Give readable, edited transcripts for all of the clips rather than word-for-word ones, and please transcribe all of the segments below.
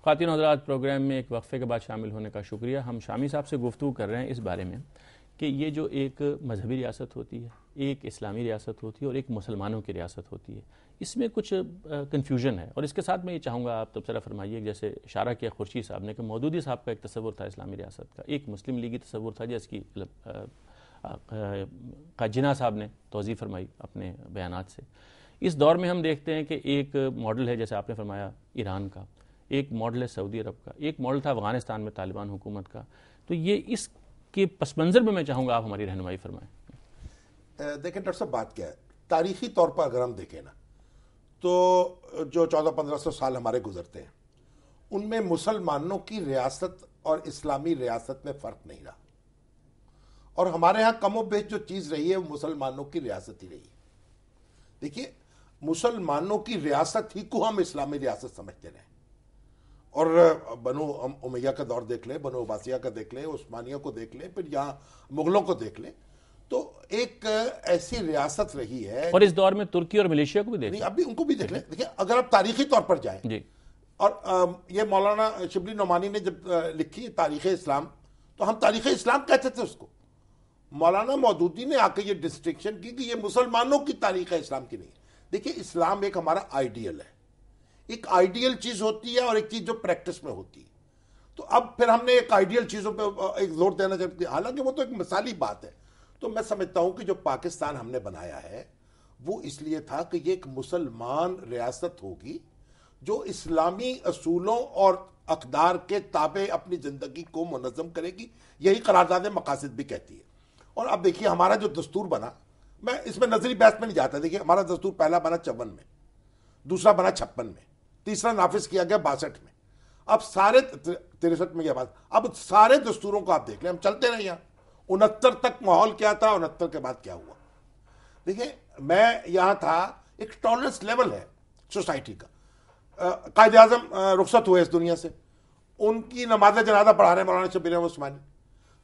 خواتین و حضرات، پروگرام میں ایک وقفے کے بعد شامل ہونے کا شکریہ۔ ہم شامی صاحب سے گفتگو کر رہے ہیں اس بارے میں کہ یہ جو ایک مذہبی ریاست ہوتی ہے، ایک اسلامی ریاست ہوتی ہے اور ایک مسلمانوں کی ریاست ہوتی ہے، اس میں کچھ کنفیوژن ہے، اور اس کے ساتھ میں یہ چاہوں گا آپ تبصرہ فرمائیے، جیسے اشارہ کیا خورشید صاحب نے کہ مودودی صاحب کا ایک تصور تھا اسلامی ریاست کا، ایک مسلم لیگی تصور تھا جس کی جناح صاحب نے توضیح فرمائی اپنے بیانات سے۔ اس دور میں ہم دیکھتے ہیں کہ ایک ماڈل ہے جیسے آپ نے فرمایا ایران کا، ایک ماڈل ہے سعودی عرب کا، ایک ماڈل تھا افغانستان میں طالبان حکومت کا۔ تو یہ اس کے پس منظر میں چاہوں گا آپ ہماری رہنمائی فرمائیں۔ دیکھیں ڈاکٹر صاحب، بات کیا ہے، تاریخی طور پر اگر ہم دیکھیں نا تو جو 1400-1500 سال ہمارے گزرتے ہیں ان میں مسلمانوں کی ریاست اور اسلامی ریاست میں فرق نہیں رہا، اور ہمارے ہاں کم و بیش جو چیز رہی ہے وہ مسلمانوں کی ریاست ہی رہی ہے۔ دیکھیے، مسلمانوں کی ریاست ہی کو ہم اسلامی ریاست سمجھتے رہے، اور بنو امیہ کا دور دیکھ لیں، بنو عباسیہ کا دیکھ لیں، عثمانیہ کو دیکھ لیں، پھر یہاں مغلوں کو دیکھ لیں، تو ایک ایسی ریاست رہی ہے۔ اور اس دور میں ترکی اور ملیشیا کو بھی دیکھ لیں، اب بھی ان کو بھی دیکھ لیں۔ دیکھیں، اگر آپ تاریخی طور پر جائیں، اور یہ مولانا شبلی نعمانی نے جب لکھی تاریخ اسلام، تو ہم تاریخ اسلام کہتے تھے اس کو۔ مولانا مودودی نے آ کے یہ ڈسٹنکشن کی کہ یہ مسلمانوں کی تاریخ اسلام کی نہیں۔ دیکھیے، اسلام ایک ہمارا آئیڈیل ہے، ایک آئیڈیل چیز ہوتی ہے اور ایک چیز جو پریکٹس میں ہوتی ہے۔ تو اب پھر ہم نے ایک آئیڈیل چیزوں پہ ایک زور دینا چاہتے ہیں، حالانکہ وہ تو ایک مثالی بات ہے۔ تو میں سمجھتا ہوں کہ جو پاکستان ہم نے بنایا ہے وہ اس لیے تھا کہ یہ ایک مسلمان ریاست ہوگی جو اسلامی اصولوں اور اقدار کے تابع اپنی زندگی کو منظم کرے گی، یہی قرارداد مقاصد بھی کہتی ہے۔ اور اب دیکھیے، ہمارا جو دستور بنا، میں اس میں نظری بحث میں نہیں جاتا۔ دیکھیے، ہمارا دستور پہلا بنا 54 میں، دوسرا بنا 56 میں، تیسرا نافذ کیا گیا 62 میں، اب سارے 63 میں، یہ بات، اب سارے دستوروں کو آپ دیکھ لیں، ہم چلتے رہے یہاں 69 تک ماحول کیا تھا، 69 کے بعد کیا ہوا۔ دیکھیں، میں یہاں تھا، ایک ٹالرنس لیول ہے سوسائٹی کا۔ قائد اعظم رخصت ہوئے اس دنیا سے، ان کی نماز جنازہ پڑھا رہے ہیں مولانا شبیر احمد عثمانی۔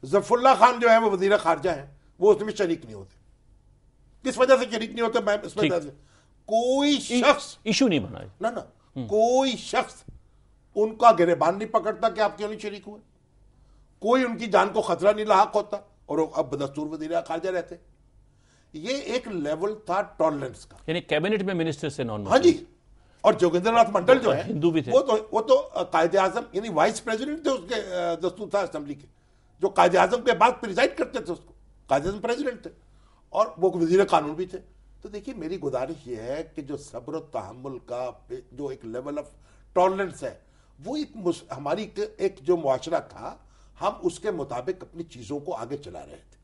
ظفر اللہ خان جو ہے وہ وزیر خارجہ ہیں، وہ اس میں شریک نہیں ہوتے۔ کس وجہ سے شریک نہیں ہوتے؟ میں اس میں کوئی شخص ایشو نہیں بنا، نہ کوئی شخص ان کا گریبان نہیں پکڑتا کہ آپ کیوں نہیں شریک ہوئے، کوئی ان کی جان کو خطرہ نہیں لاحق ہوتا، اور اب بدستور وزیر خارجہ رہتے۔ یہ ایک لیول تھا ٹالرنس کا، یعنی کیبنٹ میں منسٹر سے نان مسلم۔ ہاں جی، اور جوگیندر ناتھ منڈل جو ہے ہندو بھی تھے، وہ تو قائد اعظم یعنی وائس پریزیڈنٹ تھے، اس کے دستور تھا اسمبلی کے، جو قائد اعظم کے بعد پریزائڈ کرتے تھے، اس کو قائد اعظم پریزیڈنٹ تھے، اور وہ وزیر قانون بھی تھے۔ تو دیکھیے، میری گزارش یہ ہے کہ جو صبر و تحمل کا جو ایک لیول آف ٹالرنس ہے، وہ ایک ہماری ایک جو معاشرہ تھا، ہم اس کے مطابق اپنی چیزوں کو آگے چلا رہے تھے۔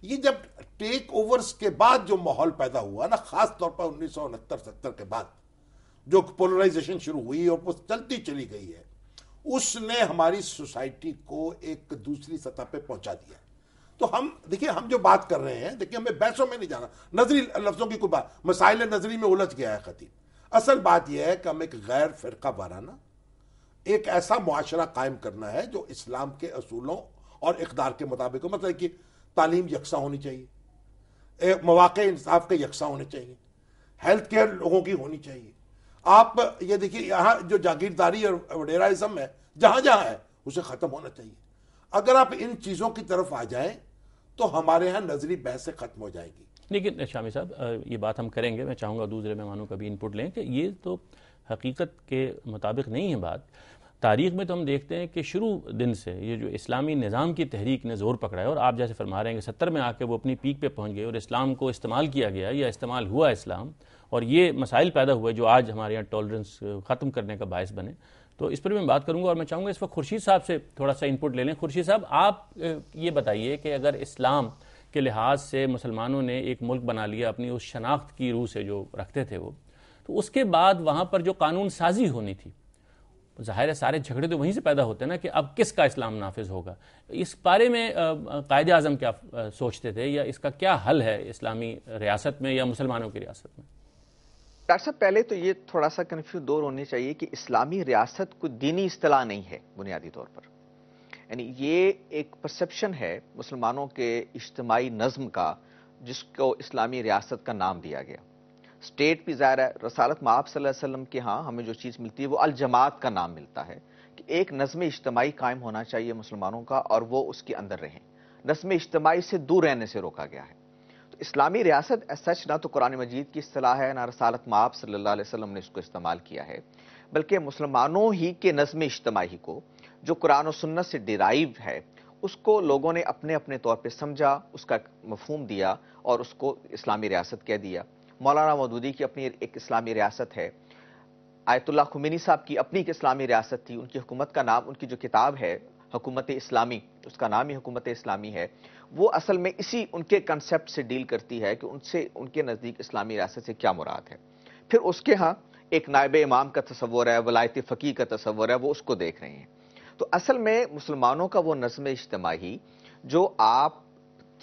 یہ جب ٹیک اوورز کے بعد جو ماحول پیدا ہوا نا، خاص طور پر 1969-70 کے بعد جو پولرائزیشن شروع ہوئی اور وہ چلتی چلی گئی ہے، اس نے ہماری سوسائٹی کو ایک دوسری سطح پہ پہنچا دیا۔ تو ہم دیکھیں، ہم جو بات کر رہے ہیں، دیکھیں، ہمیں بحثوں میں نہیں جانا، نظری لفظوں کی کوئی بات، مسائل نظری میں الجھ گیا ہے خطیب۔ اصل بات یہ ہے کہ ہم ایک غیر فرقہ وارانہ ایک ایسا معاشرہ قائم کرنا ہے جو اسلام کے اصولوں اور اقدار کے مطابق ہو۔ مطلب کہ تعلیم یکساں ہونی چاہیے، مواقع انصاف کے یکساں ہونے چاہیے، ہیلتھ کیئر لوگوں کی ہونی چاہیے۔ آپ یہ دیکھیے، یہاں جو جاگیرداری اور وڈیرائزم ہے جہاں جہاں ہے، اسے ختم ہونا چاہیے۔ اگر آپ ان چیزوں کی طرف آ جائیں تو ہمارے ہاں نظری بحث سے ختم ہو جائے گی۔ لیکن شامی صاحب، یہ بات ہم کریں گے، میں چاہوں گا دوسرے مہمانوں کا بھی انپٹ لیں کہ یہ تو حقیقت کے مطابق نہیں ہے بات۔ تاریخ میں تو ہم دیکھتے ہیں کہ شروع دن سے یہ جو اسلامی نظام کی تحریک نے زور پکڑا ہے، اور آپ جیسے فرما رہے ہیں کہ 70 میں آ کے وہ اپنی پیک پہ پہنچ گئے اور اسلام کو استعمال کیا گیا یا استعمال ہوا اسلام، اور یہ مسائل پیدا ہوئے جو آج ہمارے یہاں ٹالرنس ختم کرنے کا باعث بنے۔ تو اس پر بھی میں بات کروں گا، اور میں چاہوں گا اس وقت خورشید صاحب سے تھوڑا سا انپٹ لے لیں۔ خورشید صاحب، آپ یہ بتائیے کہ اگر اسلام کے لحاظ سے مسلمانوں نے ایک ملک بنا لیا اپنی اس شناخت کی روح سے جو رکھتے تھے وہ، تو اس کے بعد وہاں پر جو قانون سازی ہونی تھی، ظاہر ہے سارے جھگڑے تو وہیں سے پیدا ہوتے ہیں نا کہ اب کس کا اسلام نافذ ہوگا۔ اس بارے میں قائد اعظم کیا سوچتے تھے، یا اس کا کیا حل ہے اسلامی ریاست میں یا مسلمانوں کی ریاست میں؟ ڈاکٹر صاحب، پہلے تو یہ تھوڑا سا کنفیوز دور ہونی چاہیے کہ اسلامی ریاست کوئی دینی اصطلاح نہیں ہے بنیادی طور پر، یعنی یہ ایک پرسپشن ہے مسلمانوں کے اجتماعی نظم کا جس کو اسلامی ریاست کا نام دیا گیا۔ اسٹیٹ بھی ظاہر ہے رسالت مآب صلی اللہ علیہ وسلم کے ہاں ہمیں جو چیز ملتی ہے وہ الجماعت کا نام ملتا ہے کہ ایک نظم اجتماعی قائم ہونا چاہیے مسلمانوں کا اور وہ اس کے اندر رہیں. نظم اجتماعی سے دور رہنے سے روکا گیا ہے. تو اسلامی ریاست ایز سچ نہ تو قرآن مجید کی اصطلاح ہے نہ رسالت مآب صلی اللہ علیہ وسلم نے اس کو استعمال کیا ہے، بلکہ مسلمانوں ہی کے نظم اجتماعی کو جو قرآن و سنت سے ڈیرائیو ہے اس کو لوگوں نے اپنے اپنے طور پہ سمجھا، اس کا مفہوم دیا اور اس کو اسلامی ریاست کہہ دیا. مولانا مودودی کی اپنی ایک اسلامی ریاست ہے، آیت اللہ خمینی صاحب کی اپنی ایک اسلامی ریاست تھی. ان کی حکومت کا نام، ان کی جو کتاب ہے حکومت اسلامی، اس کا نام ہی حکومت اسلامی ہے. وہ اصل میں اسی ان کے کنسیپٹ سے ڈیل کرتی ہے کہ ان کے نزدیک اسلامی ریاست سے کیا مراد ہے. پھر اس کے ہاں ایک نائب امام کا تصور ہے، ولایت فقیہ کا تصور ہے، وہ اس کو دیکھ رہے ہیں. تو اصل میں مسلمانوں کا وہ نظم اجتماعی جو آپ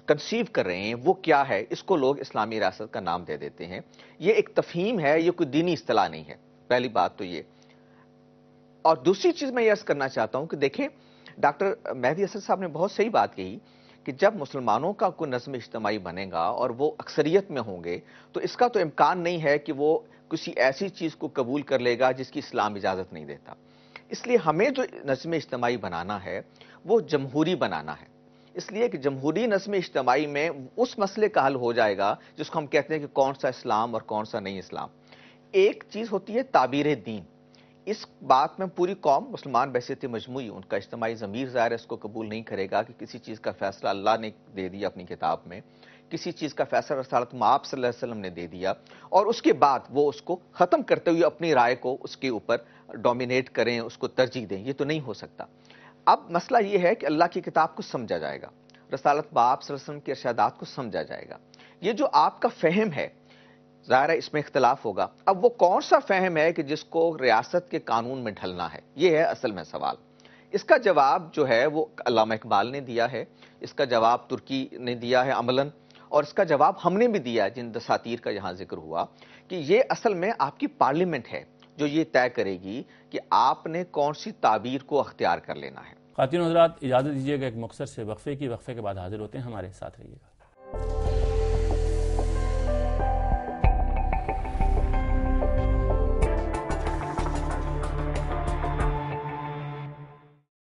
کنسیو کر رہے ہیں وہ کیا ہے، اس کو لوگ اسلامی ریاست کا نام دے دیتے ہیں. یہ ایک تفہیم ہے، یہ کوئی دینی اصطلاح نہیں ہے. پہلی بات تو یہ. اور دوسری چیز میں یہ عرض کرنا چاہتا ہوں کہ دیکھیں ڈاکٹر مہدی اسد صاحب نے بہت صحیح بات کہی کہ جب مسلمانوں کا کوئی نظم اجتماعی بنے گا اور وہ اکثریت میں ہوں گے تو اس کا تو امکان نہیں ہے کہ وہ کسی ایسی چیز کو قبول کر لے گا جس کی اسلام اجازت نہیں دیتا. اس لیے ہمیں جو نظم اجتماعی بنانا ہے وہ جمہوری بنانا ہے. اس لیے کہ جمہوری نظم اجتماعی میں اس مسئلے کا حل ہو جائے گا جس کو ہم کہتے ہیں کہ کون سا اسلام اور کون سا نہیں اسلام. ایک چیز ہوتی ہے تعبیر دین. اس بات میں پوری قوم مسلمان بحیثیت مجموعی ان کا اجتماعی ضمیر ظاہر ہے اس کو قبول نہیں کرے گا کہ کسی چیز کا فیصلہ اللہ نے دے دیا اپنی کتاب میں، کسی چیز کا فیصلہ رسالت مآب صلی اللہ علیہ وسلم نے دے دیا اور اس کے بعد وہ اس کو ختم کرتے ہوئے اپنی رائے کو اس کے اوپر ڈومینیٹ کریں، اس کو ترجیح دیں. یہ تو نہیں ہو سکتا. اب مسئلہ یہ ہے کہ اللہ کی کتاب کو سمجھا جائے گا، رسالت مآب صلی اللہ علیہ وسلم کے ارشادات کو سمجھا جائے گا. یہ جو آپ کا فہم ہے ظاہر ہے اس میں اختلاف ہوگا. اب وہ کون سا فہم ہے کہ جس کو ریاست کے قانون میں ڈھلنا ہے، یہ ہے اصل میں سوال. اس کا جواب جو ہے وہ علامہ اقبال نے دیا ہے، اس کا جواب ترکی نے دیا ہے عملاً، اور اس کا جواب ہم نے بھی دیا جن دساتیر کا یہاں ذکر ہوا کہ یہ اصل میں آپ کی پارلیمنٹ ہے جو یہ طے کرے گی کہ آپ نے کون سی تعبیر کو اختیار کر لینا ہے. خواتین و حضرات اجازت دیجیے گا ایک مختصر سے وقفے کے بعد حاضر ہوتے ہیں، ہمارے ساتھ رہیے گا.